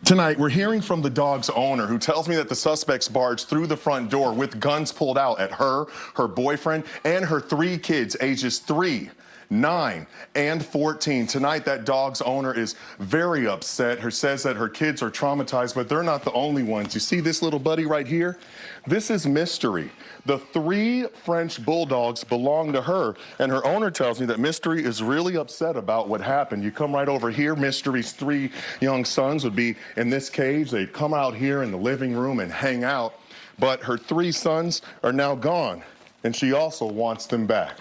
Tonight, we're hearing from the dog's owner, who tells me that the suspects barged through the front door with guns pulled out at her boyfriend, and her 3 kids, ages 3, 9, and 14. Tonight, that dog's owner is very upset. Says that her kids are traumatized, but they're not the only ones. You see this little buddy right here? This is Mystery. The 3 French bulldogs belong to her, and her owner tells me that Mystery is really upset about what happened. You come right over here. Mystery's 3 young sons would be in this cage. They'd come out here in the living room and hang out, but her 3 sons are now gone, and she also wants them back.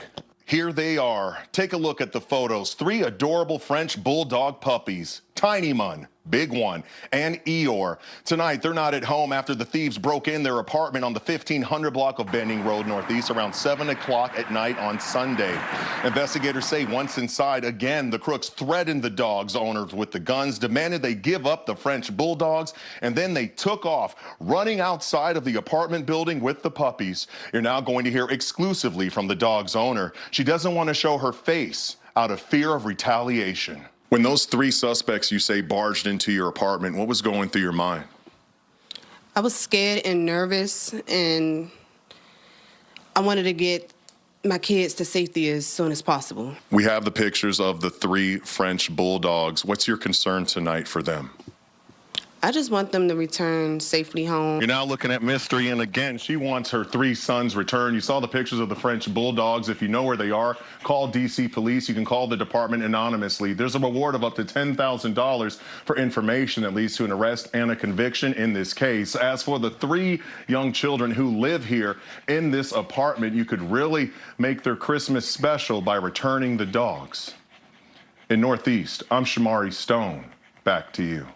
Here they are. Take a look at the photos. 3 adorable French bulldog puppies. Tiny Mun, Big One, and Eeyore. Tonight, they're not at home after the thieves broke in their apartment on the 1500 block of Benning Road Northeast around 7 o'clock at night on Sunday. Investigators say once inside, again, the crooks threatened the dog's owners with the guns, demanded they give up the French bulldogs, and then they took off, running outside of the apartment building with the puppies. You're now going to hear exclusively from the dog's owner. She doesn't want to show her face out of fear of retaliation. When those 3 suspects, you say, barged into your apartment, what was going through your mind? I was scared and nervous, and I wanted to get my kids to safety as soon as possible. We have the pictures of the 3 French bulldogs. What's your concern tonight for them? I just want them to return safely home. You're now looking at Mystery, and again, she wants her 3 sons returned. You saw the pictures of the French bulldogs. If you know where they are, call DC police. You can call the department anonymously. There's a reward of up to $10,000 for information that leads to an arrest and a conviction in this case. As for the 3 young children who live here in this apartment, you could really make their Christmas special by returning the dogs. In Northeast, I'm Shamari Stone. Back to you.